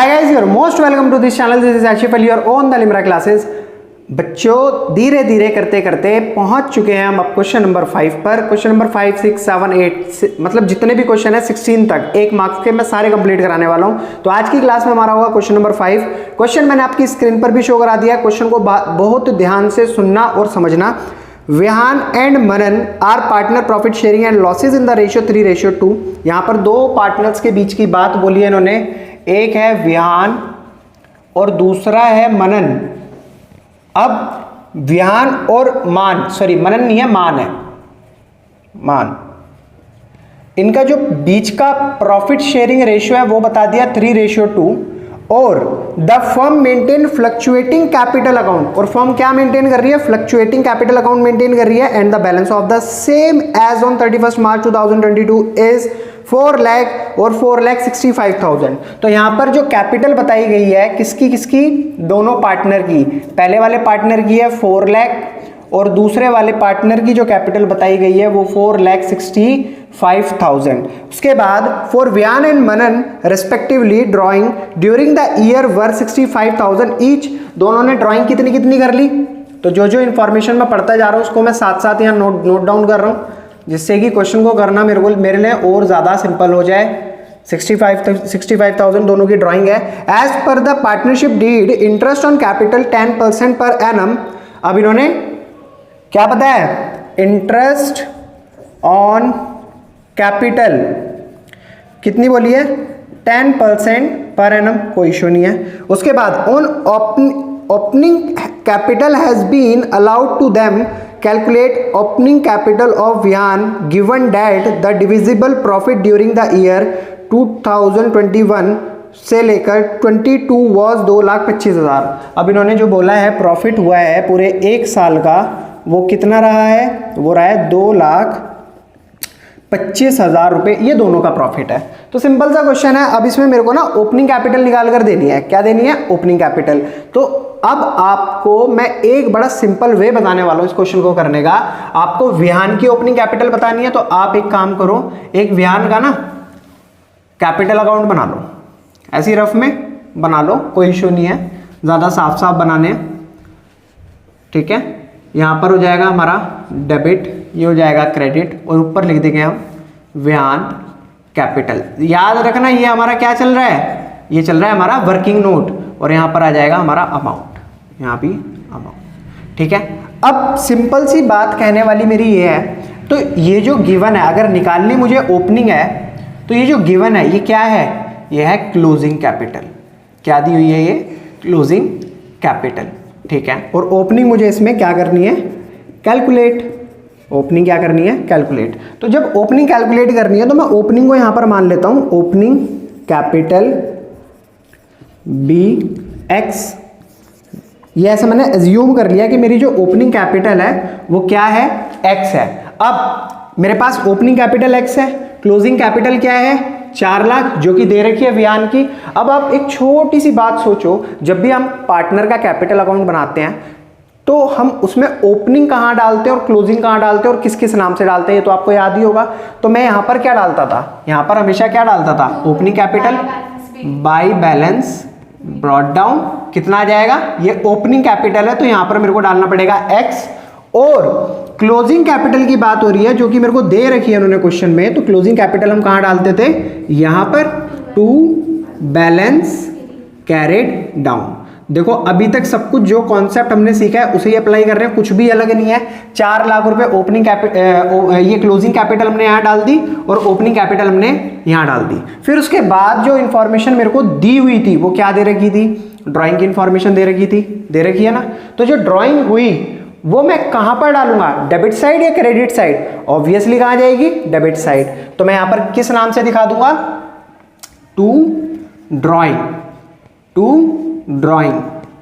Hi guys, you are most welcome to this channel. This is Ashif Ali, your own the Limra classes. बच्चों धीरे धीरे करते करते पहुंच चुके हैं हम अब क्वेश्चन नंबर 5 पर। क्वेश्चन नंबर 5, 6, 7, 8 मतलब जितने भी क्वेश्चन है 16 तक 1 मार्क्स के मैं सारे कंप्लीट कराने वाला हूं। तो आज की क्लास में हमारा होगा क्वेश्चन नंबर 5। क्वेश्चन मैंने आपकी स्क्रीन पर भी शो करा दिया। क्वेश्चन को बहुत ध्यान से सुनना और समझना। Vihaan and Manan are partner profit sharing and losses in the ratio 3:2। यहाँ पर दो पार्टनर्स के बीच की बात बोली है इन्होंने। एक है विहान और दूसरा है मनन। अब विहान और मनन नहीं है, मान है, मान। इनका जो बीच का प्रॉफिट शेयरिंग रेशियो है वो बता दिया 3:2। और the firm maintain fluctuating capital account, और फर्म क्या मेंटेन कर रही है? फ्लक्चुएटिंग कैपिटल अकाउंट मेंटेन कर रही है। And the balance of the same as on 31 March 2022 is 4 lakh और 4,65,000। तो यहां पर जो कैपिटल बताई गई है किसकी दोनों पार्टनर की। पहले वाले पार्टनर की है 4 लाख और दूसरे वाले पार्टनर की जो कैपिटल बताई गई है वो 4,65,000। उसके बाद for Vihaan and Manan respectively drawing during the year were 65,000 each. दोनों ने ड्रॉइंग कितनी कर ली। तो जो इंफॉर्मेशन मैं पढ़ता जा रहा हूं उसको मैं साथ साथ यहाँ नोट डाउन कर रहा हूं, जिससे कि क्वेश्चन को करना मेरे लिए और ज़्यादा सिंपल हो जाए। 65,000 दोनों की ड्राइंग है। As per the partnership deed interest on capital 10% per annum. अब इन्होंने क्या बताया? इंटरेस्ट ऑन कैपिटल कितनी बोली है? 10% पर एनम, कोई इशू नहीं है। उसके बाद on opening capital has been allowed to them calculate opening capital of Vihaan given date the divisible profit during the year 2021 से लेकर 22 वॉज 2,25,000। अब इन्होंने जो बोला है प्रॉफिट हुआ है पूरे 1 साल का, वो कितना रहा है? वो रहा है 2,25,000 रुपये। ये दोनों का प्रॉफिट है। तो सिंपल सा क्वेश्चन है। अब इसमें मेरे को ना ओपनिंग कैपिटल निकाल कर देनी है। क्या देनी है? Opening capital. तो अब आपको मैं एक बड़ा सिंपल वे बताने वाला हूं इस क्वेश्चन को करने का। आपको विहान की ओपनिंग कैपिटल बतानी है तो आप एक काम करो, एक विहान का ना कैपिटल अकाउंट बना लो, ऐसी रफ में बना लो, कोई इशू नहीं है, ज़्यादा साफ बनाने हैं, ठीक है। यहां पर हो जाएगा हमारा डेबिट, ये हो जाएगा क्रेडिट, और ऊपर लिख देंगे हम विहान कैपिटल। याद रखना ये हमारा क्या चल रहा है? ये चल रहा है हमारा वर्किंग नोट, और यहां पर आ जाएगा हमारा अमाउंट, यहाँ भी अमाउंट, ठीक है। अब सिंपल सी बात कहने वाली मेरी ये है, तो ये जो गिवन है, अगर निकालनी मुझे ओपनिंग है तो ये जो गिवन है ये क्या है? ये है क्लोजिंग कैपिटल। क्या दी हुई है? ये क्लोजिंग कैपिटल, ठीक है। और ओपनिंग मुझे इसमें क्या करनी है? कैलकुलेट। ओपनिंग क्या करनी है? कैलकुलेट। तो जब ओपनिंग कैलकुलेट करनी है तो मैं ओपनिंग को यहां पर मान लेता हूं ओपनिंग कैपिटल BX। ये ऐसा मैंने एज्यूम कर लिया कि मेरी जो ओपनिंग कैपिटल है वो क्या है? X है। अब मेरे पास ओपनिंग कैपिटल X है, क्लोजिंग कैपिटल क्या है? 4 लाख, जो कि दे रखी है विहान की। अब आप एक छोटी सी बात सोचो, जब भी हम पार्टनर का कैपिटल अकाउंट बनाते हैं तो हम उसमें ओपनिंग कहाँ डालते हैं और क्लोजिंग कहाँ डालते हैं और किस किस नाम से डालते हैं, ये तो आपको याद ही होगा। तो मैं यहाँ पर क्या डालता था? यहाँ पर हमेशा क्या डालता था? Opening capital by balance brought down. कितना आ जाएगा? ये ओपनिंग कैपिटल है तो यहां पर मेरे को डालना पड़ेगा X। और क्लोजिंग कैपिटल की बात हो रही है जो कि मेरे को दे रखी है उन्होंने क्वेश्चन में, तो क्लोजिंग कैपिटल हम कहां डालते थे? यहां पर टू बैलेंस कैरिड डाउन। देखो अभी तक सब कुछ जो कॉन्सेप्ट हमने सीखा है उसे ही अप्लाई कर रहे हैं, कुछ भी अलग नहीं है। 4 लाख रुपए ओपनिंग कैपिटल, ये क्लोजिंग कैपिटल हमने यहाँ डाल दी और ओपनिंग कैपिटल हमने यहाँ डाल दी। फिर उसके बाद जो इंफॉर्मेशन मेरे को दी हुई थी वो क्या दे रखी थी? ड्राइंग की इंफॉर्मेशन दे रखी थी, दे रखी है ना। तो जो ड्राइंग हुई वो मैं कहां पर डालूंगा? डेबिट साइड या क्रेडिट साइड? ऑब्वियसली कहां जाएगी? Debit side. तो मैं यहां पर किस नाम से दिखा दूंगा? To drawing.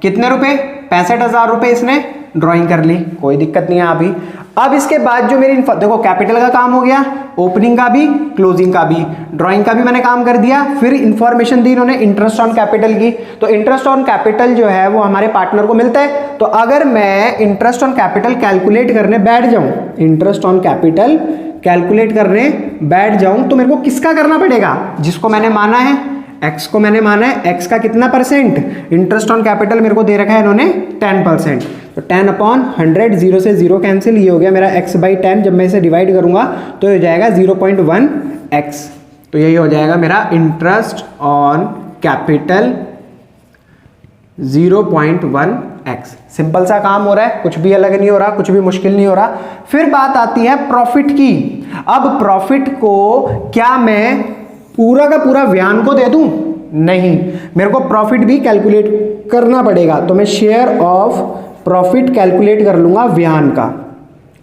कितने रुपए? 65,000 रुपए इसने ड्राइंग कर ली, कोई दिक्कत नहीं है अभी। अब इसके बाद जो मेरी देखो कैपिटल का काम हो गया, ओपनिंग का भी, क्लोजिंग का भी, ड्राइंग का भी मैंने काम कर दिया। फिर इंफॉर्मेशन दी इन्होंने इंटरेस्ट ऑन कैपिटल की। तो इंटरेस्ट ऑन कैपिटल जो है वो हमारे पार्टनर को मिलता है। तो अगर मैं इंटरेस्ट ऑन कैपिटल कैलकुलेट करने बैठ जाऊं, इंटरेस्ट ऑन कैपिटल कैलकुलेट करने बैठ जाऊं, तो मेरे को किसका करना पड़ेगा? जिसको मैंने माना है x को मैंने माना है x का कितना परसेंट, इंटरेस्ट ऑन कैपिटल मेरे को दे रखा है इन्होंने 10%, तो 10/100, 0 से 0 कैंसिल, ये हो गया मेरा x/10। जब मैं इसे डिवाइड करूंगा तो ये हो जाएगा 0.1x, तो यही हो जाएगा मेरा interest on capital 0.1x। Simple सा काम हो रहा है, कुछ भी अलग नहीं हो रहा, कुछ भी मुश्किल नहीं हो रहा। फिर बात आती है प्रॉफिट की। अब प्रॉफिट को क्या मैं पूरा का पूरा व्यान को दे दूं? नहीं, मेरे को प्रॉफिट भी कैलकुलेट करना पड़ेगा, तो मैं शेयर ऑफ प्रॉफिट कैलकुलेट कर लूंगा, व्यान का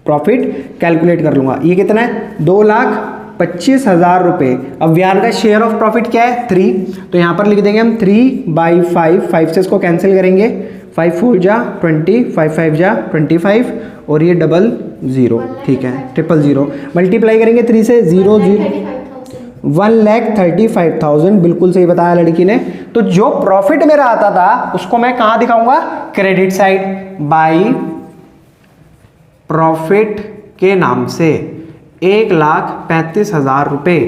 प्रॉफिट कैलकुलेट कर लूंगा। ये कितना है, 2,25,000 रुपए। अब व्यान का शेयर ऑफ प्रॉफिट क्या है, 3, तो यहां पर लिख देंगे हम 3/5, 5 से इसको कैंसिल करेंगे, 5 4 जा 20, 5 5 जा 25, और ये 00, ठीक है, 000 मल्टीप्लाई करेंगे 3 से, 0 0 1,35,000, बिल्कुल सही बताया लड़की ने। तो जो प्रॉफिट मेरा आता था उसको मैं कहां दिखाऊंगा, क्रेडिट साइड, बाई प्रॉफिट के नाम से 1,35,000 रुपए।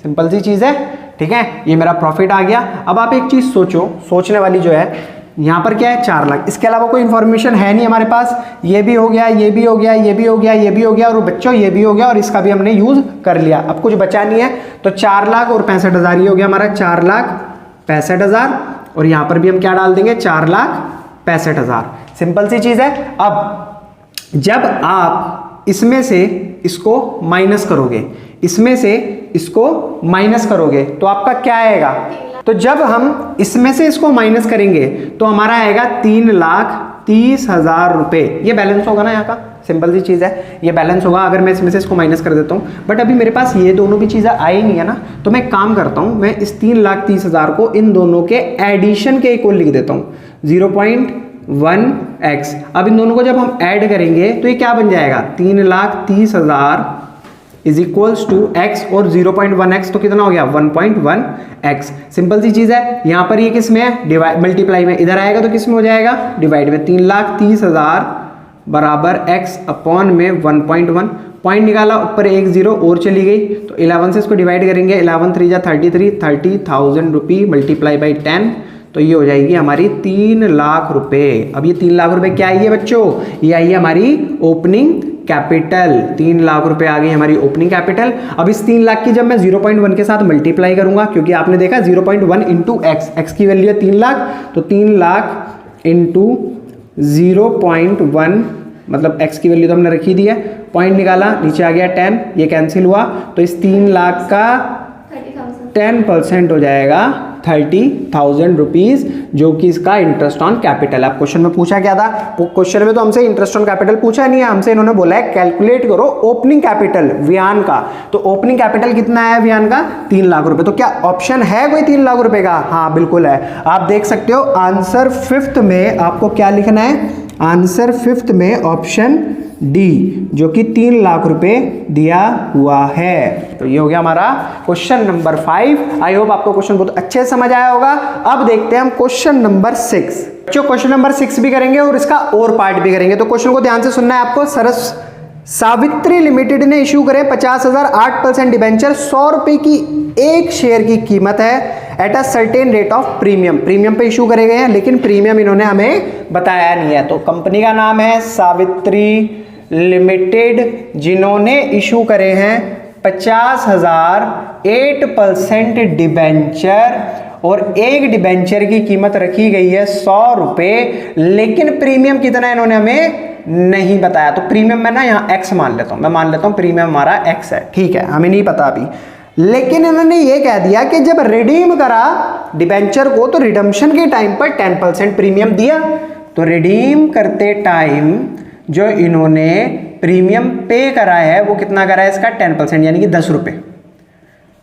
सिंपल सी चीज है, ठीक है, ये मेरा प्रॉफिट आ गया। अब आप एक चीज सोचो, सोचने वाली जो है, यहां पर क्या है, 4 लाख, इसके अलावा कोई इंफॉर्मेशन है नहीं हमारे पास। ये भी हो गया, ये भी हो गया, ये भी हो गया, ये भी हो गया, और बच्चों ये भी हो गया, और इसका भी हमने यूज कर लिया। अब कुछ बचा नहीं है, तो 4 लाख और 65,000 ये हो गया हमारा 4,65,000, और यहां पर भी हम क्या डाल देंगे, 4,65,000। सिंपल सी चीज है। अब जब आप इसमें से इसको माइनस करोगे, इसमें से इसको माइनस करोगे, तो आपका क्या आएगा, तो जब हम इसमें से इसको माइनस करेंगे तो हमारा आएगा 3,30,000 रुपए। ये बैलेंस होगा ना यहाँ का, सिंपल सी चीज है, ये बैलेंस होगा अगर मैं इसमें से इसको माइनस कर देता हूँ। बट अभी मेरे पास ये दोनों भी चीजें आई नहीं है ना, तो मैं काम करता हूँ, मैं इस 3,30,000 को इन दोनों के एडिशन के इक्वल लिख देता हूँ, 0.1x। अब इन दोनों को जब हम ऐड करेंगे तो ये क्या बन जाएगा, 3,30,000 इज इक्वल्स टू x, और 0.1x तो कितना हो गया, 1.1x। सिंपल सी चीज है। यहां पर ये किस में है, डिवाइड, मल्टीप्लाई में, इधर आएगा तो किस में हो जाएगा, डिवाइड में। 3,30,000 बराबर x अपॉन में 1.1, पॉइंट निकाला, ऊपर एक 0 और चली गई, तो 11 से इसको डिवाइड करेंगे, 11 3 जा 33, 30,000 रुपी मल्टीप्लाई बाई 10, तो ये हो जाएगी हमारी 3 लाख रुपए। अब ये 3 लाख रुपए क्या आई है बच्चों, ये आई है हमारी ओपनिंग कैपिटल। 3 लाख रुपए आ गई हमारी ओपनिंग कैपिटल। अब इस 3 लाख की जब मैं 0.1 के साथ मल्टीप्लाई करूंगा, क्योंकि आपने देखा 0.1 इंटू एक्स की वैल्यू है 3 लाख, तो 3 लाख इंटू 0.1, मतलब x की वैल्यू तो हमने रखी दी है, पॉइंट निकाला, नीचे आ गया 10, ये कैंसिल हुआ, तो इस 3 लाख का 10% हो जाएगा 30,000 रुपीज, जो कि इसका इंटरेस्ट ऑन कैपिटल है। अब क्वेश्चन में पूछा क्या था, क्वेश्चन में तो हमसे इंटरेस्ट ऑन कैपिटल पूछा नहीं है, हमसे इन्होंने बोला है कैलकुलेट करो ओपनिंग कैपिटल व्यान का। तो ओपनिंग कैपिटल कितना है व्यान का, 3 लाख रुपए। तो क्या ऑप्शन है कोई 3 लाख रुपए का, हाँ बिल्कुल है। आप देख सकते हो आंसर 5th में आपको क्या लिखना है, आंसर 5th में ऑप्शन डी, जो कि 3 लाख रुपए दिया हुआ है। तो ये हो गया हमारा क्वेश्चन नंबर 5। आई होप आपको क्वेश्चन बहुत अच्छे से समझ आया होगा। अब देखते हैं हम क्वेश्चन नंबर 6। जो क्वेश्चन नंबर 6 भी करेंगे और इसका और पार्ट भी करेंगे, तो क्वेश्चन को ध्यान से सुनना है आपको। सरस सावित्री लिमिटेड ने इशू करे 50,000 8% डिबेंचर, 100 रुपए की एक शेयर की कीमत है eight a certain rate of premium. Premium पे इशू करे गए हैं, लेकिन प्रीमियम इन्होंने हमें बताया नहीं है। तो कंपनी का नाम है सावित्री लिमिटेड, जिन्होंने इशू करे हैं 50,000 8% डिबेंचर, और एक डिबेंचर की कीमत रखी गई है 100 रुपए, लेकिन प्रीमियम कितना है इन्होंने हमें नहीं बताया। तो प्रीमियम मैं ना यहाँ x मान लेता हूं, मैं मान लेता हूं प्रीमियम हमारा x है, ठीक है, हमें नहीं पता अभी। लेकिन इन्होंने ये कह दिया कि जब रिडीम करा डिबेंचर को, तो रिडम्पशन के टाइम पर 10% प्रीमियम दिया। तो रिडीम करते टाइम जो इन्होंने प्रीमियम पे करा है वो कितना करा है, इसका 10%, यानी कि 10 रुपए,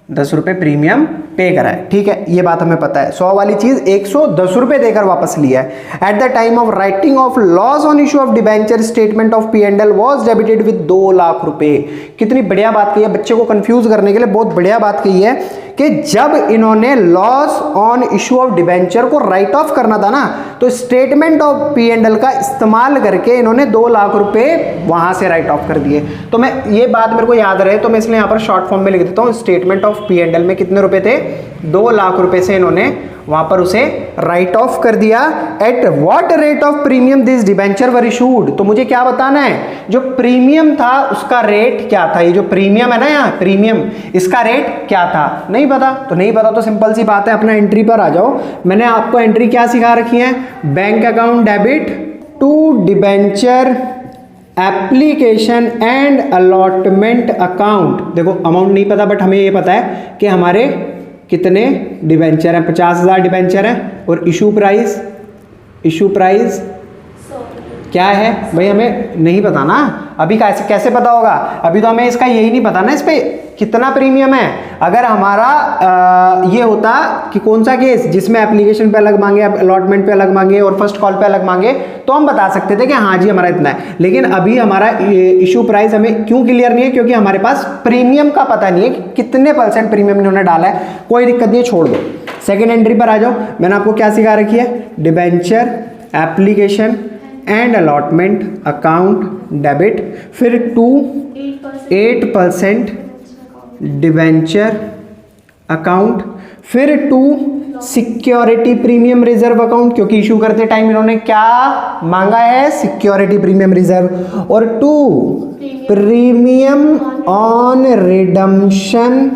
10 रुपए प्रीमियम पे करा है, ठीक है, ये बात हमें पता है। 100 वाली चीज 110 रुपए देकर वापस लिया है। At the time of writing of loss on issue of debenture statement of P&L was debited with 2 lakh रुपए। कितनी बढ़िया बात कही है, बच्चे को कंफ्यूज करने के लिए बहुत बढ़िया बात कही है कि जब इन्होंने loss on issue of debenture को राइट ऑफ करना था ना, तो स्टेटमेंट ऑफ P&L का इस्तेमाल करके इन्होंने 2 लाख रुपए वहां से राइट ऑफ कर दिए। तो मैं ये बात मेरे को याद रहे, तो मैं इसलिए यहां पर शॉर्ट फॉर्म में लिख देता हूं, स्टेटमेंट ऑफ P&L में कितने रुपए थे, 2 लाख रुपए से इन्होंने वहां पर उसे राइट ऑफ कर दिया। At what rate of premium this debenture were issued, तो मुझे क्या बताना है, जो प्रीमियम था उसका रेट क्या था। ये जो प्रीमियम है ना यहाँ प्रीमियम, इसका रेट क्या था, नहीं पता। तो नहीं पता तो सिंपल सी बात है, अपना एंट्री पर आ जाओ। मैंने आपको एंट्री क्या सिखा रखी है, bank account debit to debenture application and allotment account. देखो अमाउंट नहीं पता बट हमें ये पता है कि हमारे कितने डिबेंचर हैं, 50,000 डिबेंचर हैं। और इशू प्राइस क्या है भाई, हमें नहीं पता ना। अभी कैसे पता होगा, अभी तो हमें इसका यही नहीं पता ना इस पे कितना प्रीमियम है। अगर हमारा ये होता कि कौन सा केस जिसमें एप्लीकेशन पे अलग मांगे, अलॉटमेंट पे अलग मांगे और फर्स्ट कॉल पे अलग मांगे, तो हम बता सकते थे कि हाँ जी हमारा इतना है। लेकिन अभी हमारा इशू प्राइस हमें क्यों क्लियर नहीं है, क्योंकि हमारे पास प्रीमियम का पता नहीं है कि कितने % प्रीमियम इन्होंने डाला है। कोई दिक्कत नहीं है, छोड़ दो। सेकेंड एंट्री पर आ जाओ। मैंने आपको क्या सिखा रखी है, debenture application and allotment account debit, फिर 8% डिबेंचर अकाउंट, फिर 2 सिक्योरिटी प्रीमियम रिजर्व अकाउंट, क्योंकि इशू करते टाइम इन्होंने क्या मांगा है, सिक्योरिटी प्रीमियम रिजर्व, और 2 प्रीमियम ऑन रिडम्पशन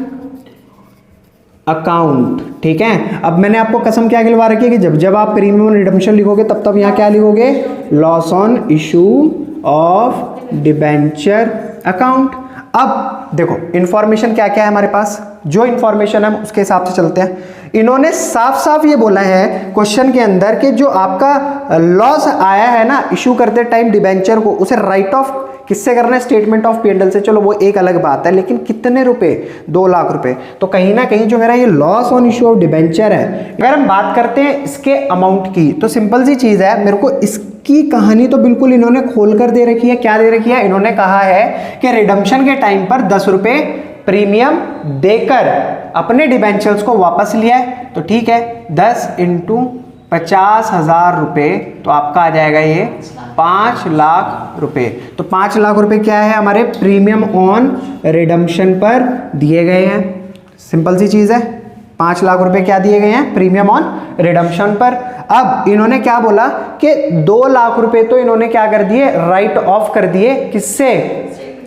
अकाउंट। ठीक है, अब मैंने आपको कसम क्या खिलवा रखी है कि जब आप प्रीमियम रिडम्पशन लिखोगे तब यहाँ क्या लिखोगे, loss on issue of debenture account. अब देखो इंफॉर्मेशन क्या क्या है हमारे पास, जो इंफॉर्मेशन है उसके हिसाब से चलते हैं। इन्होंने साफ साफ ये बोला है क्वेश्चन के अंदर कि जो आपका लॉस आया है ना इशू करते टाइम डिबेंचर को, उसे राइट ऑफ किससे करना है, स्टेटमेंट ऑफ P&L से। चलो वो एक अलग बात है, लेकिन कितने रुपए, 2 लाख रुपए। तो कहीं ना कहीं जो मेरा ये loss on issue of debenture है, अगर हम बात करते हैं इसके अमाउंट की, तो सिंपल सी चीज है, मेरे को इसकी कहानी तो बिल्कुल इन्होंने खोल कर दे रखी है। क्या दे रखी है, इन्होंने कहा है कि रिडम्पशन के टाइम पर 10 रुपए प्रीमियम देकर अपने डिबेंचर्स को वापस लिया है। तो ठीक है, 10 × 50,000 रुपए, तो आपका आ जाएगा ये 5 लाख रुपए। तो 5 लाख रुपए क्या है, हमारे प्रीमियम ऑन रिडम्पशन पर दिए गए हैं। सिंपल सी चीज है, 5 लाख रुपए क्या दिए गए हैं, प्रीमियम ऑन रिडम्पशन पर। अब इन्होंने क्या बोला कि 2 लाख रुपए तो इन्होंने क्या कर दिए, राइट ऑफ कर दिए, किससे,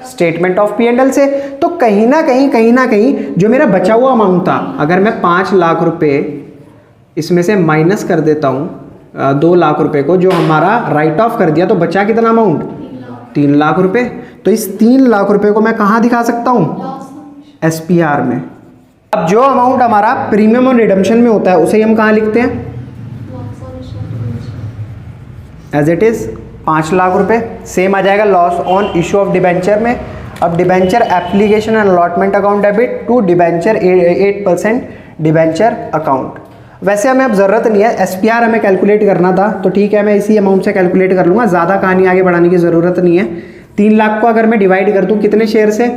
स्टेटमेंट ऑफ P&L से। तो कहीं ना कहीं जो मेरा बचा हुआ अमाउंट था, अगर मैं 5 लाख रुपए इसमें से माइनस कर देता हूं 2 लाख रुपए को जो हमारा राइट ऑफ कर दिया, तो बचा कितना अमाउंट, 3 लाख रुपए। तो इस 3 लाख रुपए को मैं कहां दिखा सकता हूं, SPR में। अब जो अमाउंट हमारा प्रीमियम और रिडम्पशन में होता है उसे हम कहां लिखते हैं, एज इट इज 5 लाख रुपए। सेम आ जाएगा loss on issue of debenture में। अब debenture application and allotment account debit to debenture 8% debenture account. वैसे हमें अब ज़रूरत नहीं है, SPR हमें कैलकुलेट करना था, तो ठीक है मैं इसी अमाउंट से कैलकुलेट कर लूँगा, ज़्यादा कहानी आगे बढ़ाने की ज़रूरत नहीं है। 3 लाख को अगर मैं डिवाइड कर दूँ कितने शेयर से,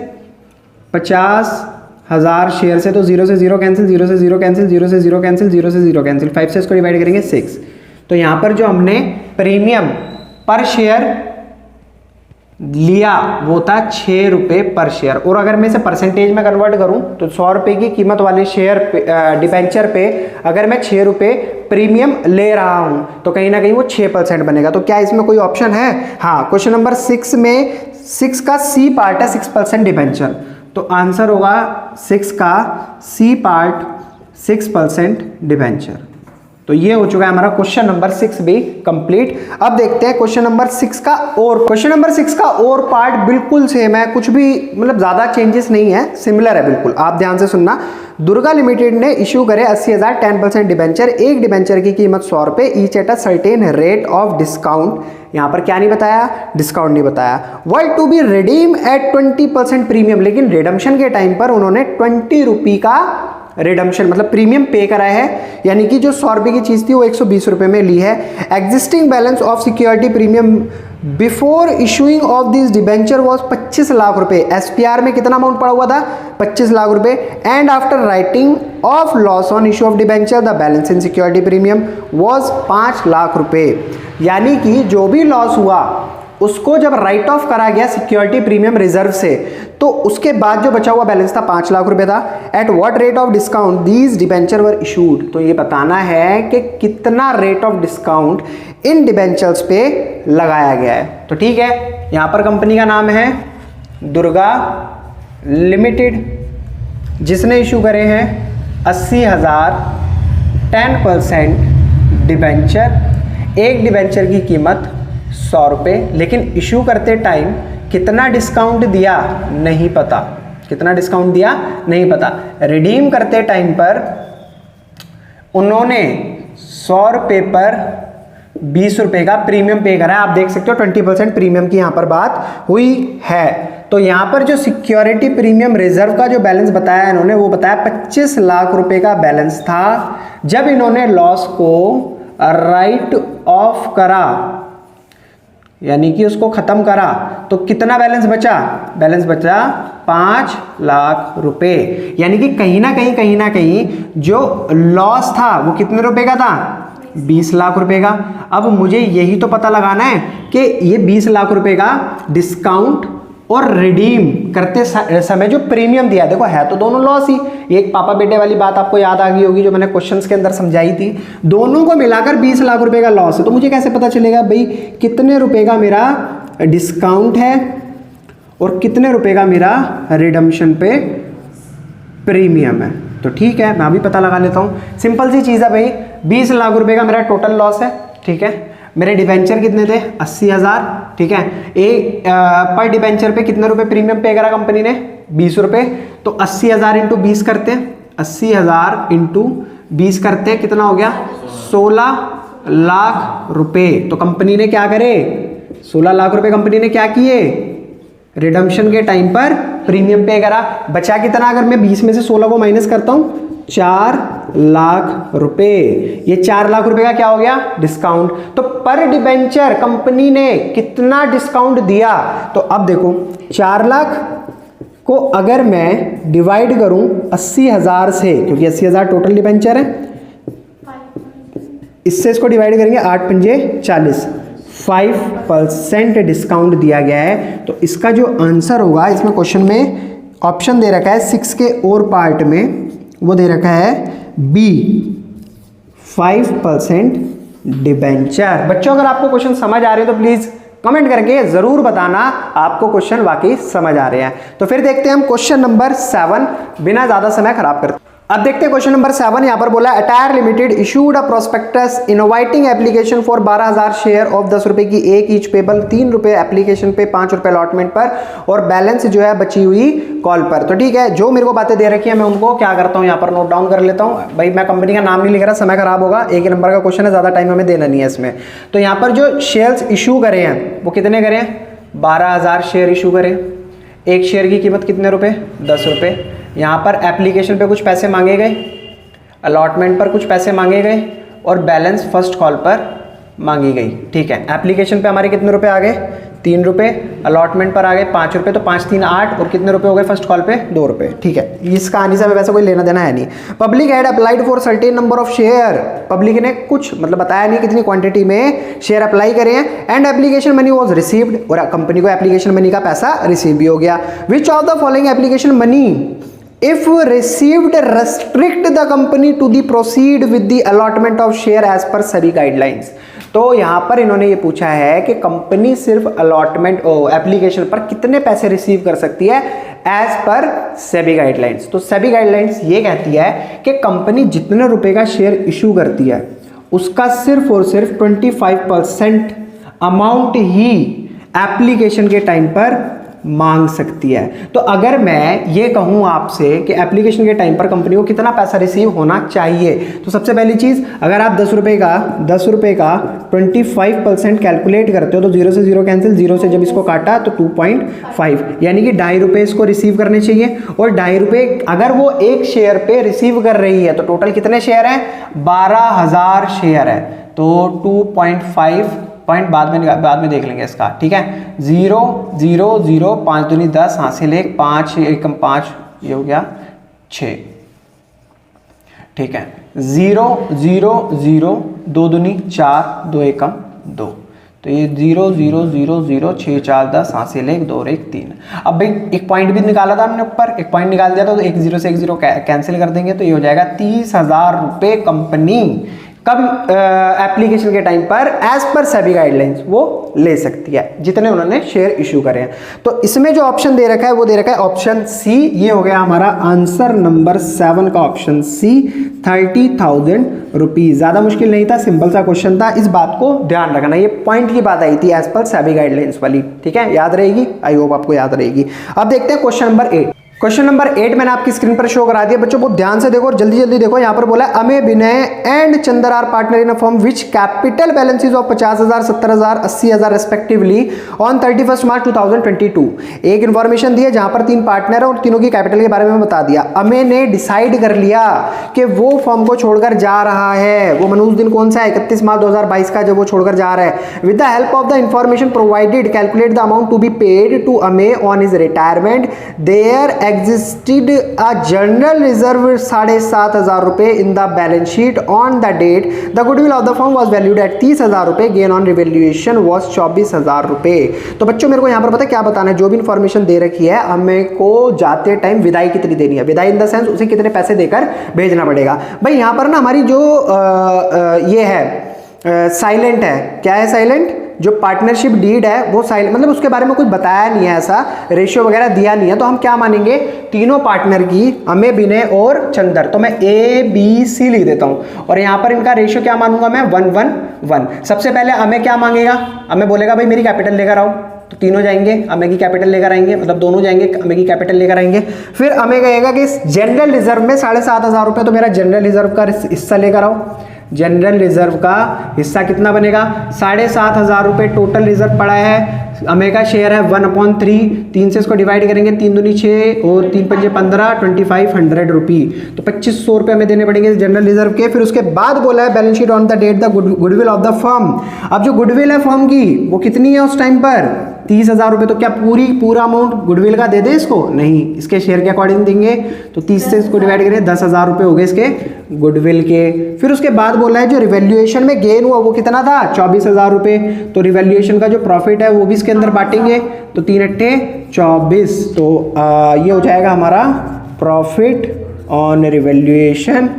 50,000 शेयर से, तो 0 से 0 कैंसिल, 0 से 0 कैंसिल, 0 से 0 कैंसिल, 0 से 0 कैंसिल, 5 से इसको डिवाइड करेंगे 6। तो यहाँ पर जो हमने प्रीमियम पर शेयर लिया वो था 6 रुपये पर शेयर। और अगर मैं इसे परसेंटेज में कन्वर्ट करूं तो 100 रुपये की कीमत वाले शेयर डिबेंचर पे अगर मैं 6 रुपये प्रीमियम ले रहा हूं तो कहीं ना कहीं वो 6% बनेगा। तो क्या इसमें कोई ऑप्शन है, हाँ, क्वेश्चन नंबर 6 में 6 का C पार्ट है 6% डिबेंचर, तो आंसर होगा 6 का C पार्ट 6% डिबेंचर। तो ये हो चुका है हमारा क्वेश्चन नंबर 6 भी कंप्लीट। अब देखते हैं क्वेश्चन नंबर 6 का और। क्वेश्चन नंबर 6 का और पार्ट बिल्कुल सेम है, कुछ भी मतलब ज़्यादा चेंजेस नहीं है, सिमिलर है बिल्कुल। आप ध्यान से सुनना। दुर्गा लिमिटेड ने इशू करे 80,000 10% डिबेंचर, एक डिबेंचर की कीमत 100 रुपये, each at a certain rate of discount. यहाँ पर क्या नहीं बताया, डिस्काउंट नहीं बताया। World to be redeem at 20% premium, लेकिन रिडम्पशन के टाइम पर उन्होंने 20 रुपये का रिडम्पशन मतलब प्रीमियम पे करा है, यानी कि जो 100 रुपये की चीज़ थी वो 120 रुपये में ली है। Existing balance of security premium before issuing of this debenture was 25 lakh रुपये। SPR में कितना अमाउंट पड़ा हुआ था, 25 लाख रुपये। And after writing of loss on issue of debenture the balance in security premium was 5 lakh रुपये। यानी कि जो भी लॉस हुआ उसको जब राइट ऑफ करा गया सिक्योरिटी प्रीमियम रिजर्व से, तो उसके बाद जो बचा हुआ बैलेंस था 5 लाख रुपए था। At what rate of discount these debenture were issued, तो ये बताना है कि कितना rate of discount in debentures पे लगाया गया है। तो ठीक है, यहां पर कंपनी का नाम है दुर्गा लिमिटेड, जिसने इशू करे हैं 80,000 10% डिबेंचर। एक डिबेंचर की कीमत 100 रुपये, लेकिन इशू करते टाइम कितना डिस्काउंट दिया नहीं पता, कितना डिस्काउंट दिया नहीं पता। रिडीम करते टाइम पर उन्होंने 100 रुपये पर 20 रुपये का प्रीमियम पे करा है। आप देख सकते हो 20% प्रीमियम की यहां पर बात हुई है। तो यहां पर जो सिक्योरिटी प्रीमियम रिजर्व का जो बैलेंस बताया इन्होंने, वो बताया 25 लाख रुपए का बैलेंस था। जब इन्होंने लॉस को राइट ऑफ करा, यानी कि उसको खत्म करा, तो कितना बैलेंस बचा? बैलेंस बचा 5 लाख रुपए। यानी कि कहीं ना कहीं जो लॉस था वो कितने रुपए का था? 20 लाख रुपए का। अब मुझे यही तो पता लगाना है कि ये 20 लाख रुपए का डिस्काउंट और रिडीम करते समय जो प्रीमियम दिया, देखो है तो दोनों लॉस ही। एक पापा बेटे वाली बात आपको याद आ गई होगी जो मैंने क्वेश्चंस के अंदर समझाई थी। दोनों को मिलाकर 20 लाख रुपए का लॉस है, तो मुझे कैसे पता चलेगा भाई कितने रुपए का मेरा डिस्काउंट है और कितने रुपए का मेरा रिडम्पशन पे प्रीमियम है? तो ठीक है, मैं अभी पता लगा लेता हूँ। सिंपल सी चीज़ है भाई, 20 लाख रुपए का मेरा टोटल लॉस है, ठीक है। मेरे डिबेंचर कितने थे? 80,000, ठीक है। एक पर डिबेंचर पे कितने रुपए प्रीमियम पे करा कंपनी ने? 20 रुपए। तो 80,000 इंटू 20 करते हैं, 80,000 इंटू 20 करते हैं, कितना हो गया? 16 लाख रुपए। तो कंपनी ने क्या करे? 16 लाख रुपए कंपनी ने क्या किए? रिडम्पशन के टाइम पर प्रीमियम पे करा। बचा कितना? अगर मैं 20 में से 16 को माइनस करता हूं, 4 लाख रुपए। ये 4 लाख रुपए का क्या हो गया? डिस्काउंट। तो पर डिबेंचर कंपनी ने कितना डिस्काउंट दिया? तो अब देखो 4 लाख को अगर मैं डिवाइड करूं 80,000 से, क्योंकि 80,000 टोटल डिबेंचर है, इससे इसको डिवाइड करेंगे 8 पंजे 40, 5% डिस्काउंट दिया गया है। तो इसका जो आंसर होगा, इसमें क्वेश्चन में ऑप्शन दे रखा है 6 के और पार्ट में, वो दे रखा है बी, 5% डिबेंचर। बच्चों अगर आपको क्वेश्चन समझ आ रहे हो तो प्लीज कमेंट करके जरूर बताना आपको क्वेश्चन वाकई समझ आ रहे हैं। तो फिर देखते हैं हम क्वेश्चन नंबर 7 बिना ज्यादा समय खराब करते। अब देखते हैं क्वेश्चन नंबर 7। यहां पर बोला attire limited issued a prospectus inviting application for 12,000 share of 10 रुपए की एक ईच पेबल, 3 रुपए एप्लीकेशन पे, 5 रुपए अलॉटमेंट पर, और बैलेंस जो है बची हुई कॉल पर। तो ठीक है, जो मेरे को बातें दे रखी है मैं उनको क्या करता हूं, यहां पर नोट डाउन कर लेता हूं। भाई मैं कंपनी का नाम नहीं लिख रहा, समय खराब होगा, एक ही नंबर का क्वेश्चन है, ज्यादा टाइम हमें देना नहीं है इसमें। तो यहां पर जो शेयर्स इशू करे हैं वो कितने करे हैं? 12,000 शेयर इशू करे। एक शेयर की कीमत कितने रुपए? 10 रुपए। यहां पर एप्लीकेशन पे कुछ पैसे मांगे गए, अलॉटमेंट पर कुछ पैसे मांगे गए, और बैलेंस फर्स्ट कॉल पर मांगी गई। ठीक है, एप्लीकेशन पे हमारे कितने रुपए आ गए? 3 रुपए, अलॉटमेंट पर आ गए 5 रुपए, तो 5 3 8, और कितने रुपए हो गए फर्स्ट कॉल पे? 2 रुपए। ठीक है, इस कहानी से हमें वैसे कोई लेना देना है नहीं। Public had applied for certain number of share, public ने कुछ मतलब बताया नहीं कितनी क्वांटिटी में शेयर अप्लाई करे हैं, and application money was received, और कंपनी को एप्लीकेशन मनी का पैसा रिसीव भी हो गया। Which of the following application money if received restrict the company to the proceed with the allotment of share as per SEBI guidelines। तो यहां पर इन्होंने ये पूछा है कि कंपनी सिर्फ अलॉटमेंट एप्लीकेशन पर कितने पैसे रिसीव कर सकती है एज पर SEBI गाइडलाइंस। तो SEBI गाइडलाइंस ये कहती है कि कंपनी जितने रुपए का शेयर इशू करती है उसका सिर्फ और सिर्फ 25% अमाउंट ही एप्लीकेशन के टाइम पर मांग सकती है। तो अगर मैं ये कहूं आपसे कि एप्लीकेशन के टाइम पर कंपनी को कितना पैसा रिसीव होना चाहिए, तो सबसे पहली चीज, अगर आप 10 रुपए का 25% कैलकुलेट करते हो तो 0 से 0 कैंसिल, 0 से जब इसको काटा तो 2.5, यानी कि 2.5 रुपए इसको रिसीव करने चाहिए। और 2.5 रुपए अगर वो एक शेयर पे रिसीव कर रही है तो टोटल कितने शेयर हैं? 12,000 शेयर है। तो 2.5 पॉइंट बाद में देख लेंगे इसका। ठीक है, 0 0 0, 5 दूनी 10, हासिल 1, 5 एकम 5, ये हो गया 6। ठीक है, 0 0 0, 2 दूनी 4, 2 एकम 2, तो ये 0 0 0 0 6 4 10 हासिल 1 2 और 1 3। अब भाई एक पॉइंट भी निकाला था हमने ऊपर, एक पॉइंट निकाल दिया था, तो एक जीरो से एक जीरो कैंसिल कर देंगे, तो ये हो जाएगा 30,000 रुपये कंपनी कब एप्लीकेशन के टाइम पर एज पर सेबी गाइडलाइंस वो ले सकती है, जितने उन्होंने शेयर इशू करे हैं। तो इसमें जो ऑप्शन दे रखा है वो दे रखा है ऑप्शन सी। ये हो गया हमारा आंसर नंबर 7 का ऑप्शन सी, 30,000 रुपीज। ज्यादा मुश्किल नहीं था, सिंपल सा क्वेश्चन था। इस बात को ध्यान रखना, ये पॉइंट की बात आई थी एज पर सेबी गाइडलाइंस वाली, ठीक है, याद रहेगी, आई होप आपको याद रहेगी। अब देखते हैं क्वेश्चन नंबर 8। क्वेश्चन नंबर 8 मैंने आपकी स्क्रीन पर शो करा दिया बच्चों, बहुत ध्यान से देखो और जल्दी जल्दी देखो। यहाँ पर बोला है Amay Vinay and Chander are partner in a firm which capital balances of 50,000 70,000 80,000 respectively on 31 March 2022। एक इन्फॉर्मेशन दी है जहां पर 3 पार्टनर है और तीनों की कैपिटल के बारे में बता दिया। अमे ने डिसाइड कर लिया कि वो फर्म को छोड़कर जा रहा है। वो मनूज दिन कौन सा है? 31 मार्च 2022 का, जब वो छोड़कर जा रहा है। With the help of the information provided calculate the amount to be paid to Amay on his retirement. There existed a general reserve 7,500 रुपए in the balance sheet on the date. The goodwill of the firm was valued at 30,000 रुपए. Gain on revaluation was 24,000 रुपए। तो बच्चों मेरे को यहाँ पर पता है क्या बताना है, जो भी इंफॉर्मेशन दे रखी है हमें को जाते टाइम विदाई कितनी देनी है, विदाई इन द सेंस उसे कितने पैसे देकर भेजना पड़ेगा। भाई यहाँ पर ना हमारी जो ये है साइलेंट है, क्या है साइलेंट? जो पार्टनरशिप डीड है वो साइलेंट, मतलब उसके बारे में कुछ बताया नहीं है, ऐसा रेशियो वगैरह दिया नहीं है। तो हम क्या मानेंगे? तीनों पार्टनर की, अमे विनय और चंदर, तो मैं ए बी सी लिख देता हूं और यहां पर इनका रेशियो क्या मानूंगा मैं? 1 1 1। सबसे पहले अमे क्या मांगेगा? अमे बोलेगा भाई मेरी कैपिटल लेकर आओ, तो तीनों जाएंगे अमे की कैपिटल लेकर आएंगे, मतलब दोनों जाएंगे अमे की कैपिटल लेकर आएंगे। फिर अमे कहेगा कि जनरल रिजर्व में 7,500 रुपए, तो मेरा जनरल रिजर्व का हिस्सा लेकर आओ। जनरल रिजर्व का हिस्सा कितना बनेगा? 7,500 रुपए टोटल रिजर्व पड़ा है। अमे का शेयर है 1/3, 3 से इसको डिवाइड करेंगे, 3 दूनी 6 और 3 पंजे 15, 2500 रुपी, तो 2500 रुपए हमें देने पड़ेंगे जनरल रिजर्व के। फिर उसके बाद बोला है balance sheet on the date the goodwill of the firm. अब जो गुडविल है फर्म की वो कितनी है उस टाइम पर? 30,000 रुपए। तो क्या पूरा अमाउंट गुडविल का दे दे इसको? नहीं, इसके शेयर के अकॉर्डिंग देंगे, तो 30 से इसको डिवाइड करें, 10,000 रुपए हो गए इसके गुडविल के। फिर उसके बाद बोला है जो रिवैल्यूएशन में गेन हुआ वो कितना था? 24,000 रुपए। तो रिवैल्यूएशन का जो प्रॉफिट है वो भी इसके अंदर बांटेंगे, तो 3 अट्ठे 24, तो ये हो जाएगा हमारा प्रॉफिट ऑन रिवैल्यूएशन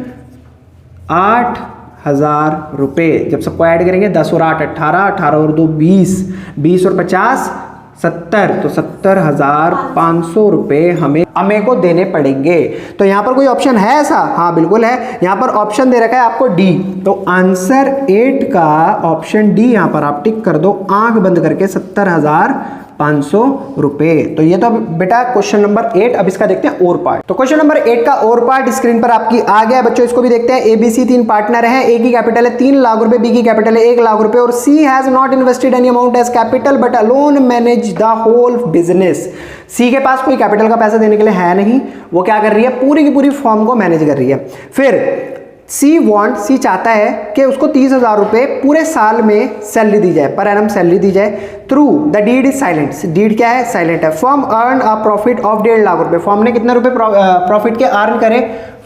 8,000 रुपए। जब सबको ऐड करेंगे 10 और 8 18, 18 और 2 20, 20 और 50 70, तो 70,500 रुपए हमें अमे को देने पड़ेंगे। तो यहां पर कोई ऑप्शन है ऐसा? हाँ बिल्कुल है, यहां पर ऑप्शन दे रखा है आपको डी। तो आंसर 8 का ऑप्शन डी यहां पर आप टिक कर दो आंख बंद करके, 70,500 रुपए। तो ये तो बेटा क्वेश्चन नंबर 8। अब इसका देखते हैं और पार्ट। तो क्वेश्चन नंबर 8 का और पार्ट स्क्रीन पर आपकी आ गया बच्चों, इसको भी देखते हैं। एबीसी 3 पार्टनर हैं, ए की कैपिटल है 3 लाख रुपए, बी की कैपिटल है 1 लाख रुपए और C has not invested any amount as capital but alone manage the whole business. C के पास कोई कैपिटल का पैसा देने के लिए है नहीं, वो क्या कर रही है? पूरी की पूरी फॉर्म को मैनेज कर रही है। फिर सी चाहता है कि उसको 30,000 रुपए पूरे साल में सैलरी दी जाए, पर एनम सैलरी दी जाए through the deed is silent. Deed क्या है? साइलेंट है। Firm earn a profit of 1.5 lakh रुपए। फर्म ने कितने रुपए प्रॉफिट के अर्न करे?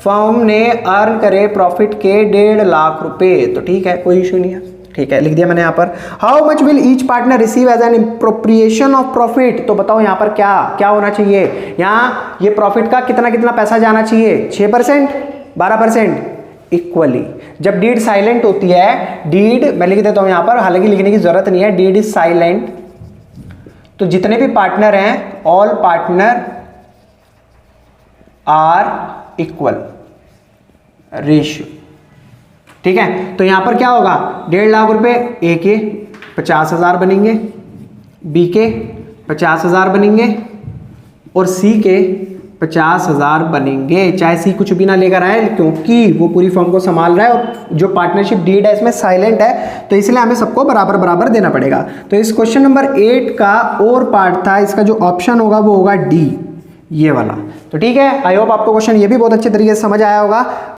फर्म ने अर्न करे प्रॉफिट के 1.5 लाख रुपए। तो ठीक है, कोई इशू नहीं है, ठीक है, लिख दिया मैंने यहाँ पर। How much will each partner receive as an appropriation of profit. तो बताओ यहाँ पर क्या होना चाहिए? यहाँ ये प्रॉफिट का कितना पैसा जाना चाहिए? 6%, 12%, इक्वली। जब डीड साइलेंट होती है, डीड मैं लिख देता हूं यहां पर, हालांकि लिखने की जरूरत नहीं है, डीड इज साइलेंट, तो जितने भी पार्टनर हैं all partner are equal ratio, ठीक है। तो यहां पर क्या होगा? 1.5 लाख रुपए ए के 50,000 बनेंगे, बी के 50,000 बनेंगे और सी के 50,000 बनेंगे, चाहे सी कुछ भी ना लेकर आए, क्योंकि वो पूरी फर्म को संभाल रहा है और जो पार्टनरशिप डीड है इसमें साइलेंट है, तो इसलिए हमें सबको बराबर बराबर देना पड़ेगा। तो इस क्वेश्चन नंबर 8 का और पार्ट था, इसका जो ऑप्शन होगा वो होगा डी, ये वाला। तो ठीक है, आई होप आपको क्वेश्चन ये भी बहुत अच्छे तरीके से समझ आया होगा।